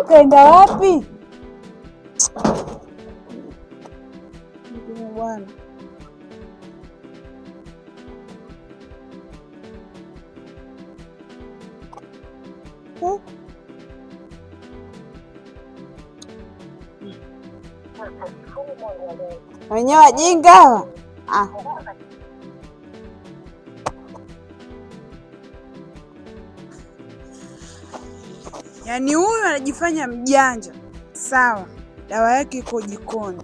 Ukaenda wapi? Bwana. Wenyewe wajinga. Yaani huyu anajifanya mjanja. Sawa, dawa yake iko jikoni.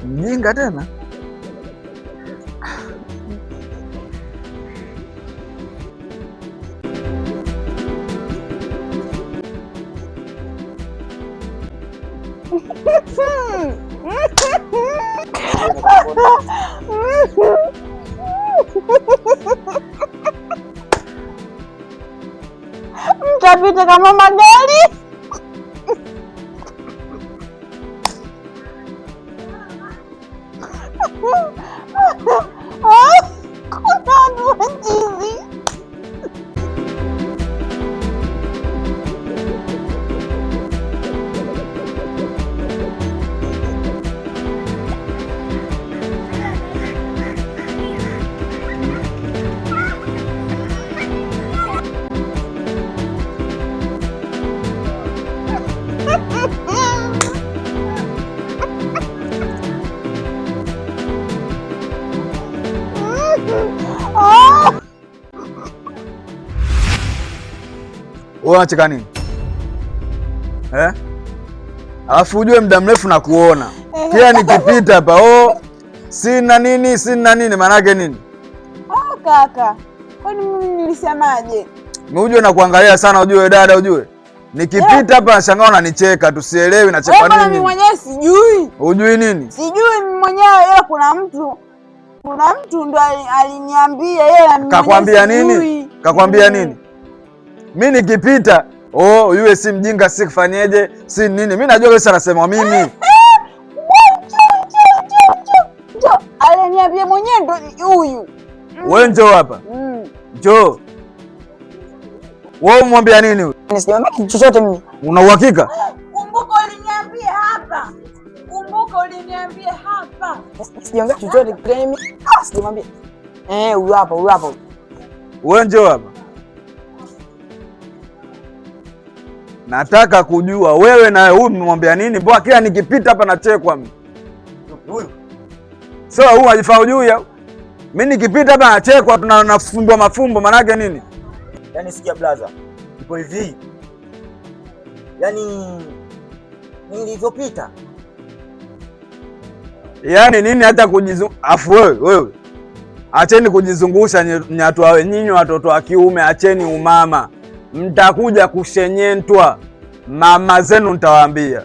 Mjinga tena. Mtapita kama magari. Wewe unacheka nini? Alafu ujue muda mrefu na kuona. Kila nikipita hapa, sina nini maana yake nini? Kaka. Kwani mimi nilisemaje? Ujue na kuangalia sana ujue dada ujue. Nikipita hapa nashangaa unanicheka, tusielewi nacheka nini? Mimi mwenyewe sijui. Ujui nini? Sijui mimi mwenyewe, ila kuna mtu ndo aliniambia yeye na mimi. Kakwambia nini? Kakwambia nini? Mimi nikipita, yule si mjinga, si kufanyeje, si nini. Mimi najua wewe anasema mimi. Aliniambia mwenyewe ndo huyu. Wewe njoo hapa. Njoo. Wewe umwambia nini huyu? Sijamwambia kitu chochote mimi. Una uhakika? Kumbuka uliniambia hapa. Sijamwambia chochote mimi. Sijamwambia. Huyu hapa. Wewe njoo hapa. Nataka kujua wewe na huyu mmwambia nini? Mbona kila nikipita hapa nachekwa mimi? Huyu. Sio huyu ajifaa ujui au? Mimi nikipita hapa nachekwa, tunafumba mafumbo, maana yake nini? Yaani sikia blaza. Ipo hivi. yaani nilivyopita. Yaani nini hata afu wewe acheni kujizungusha nyatwa, nyinyi watoto wa kiume acheni umama, mtakuja kushenyentwa, mama zenu nitawaambia.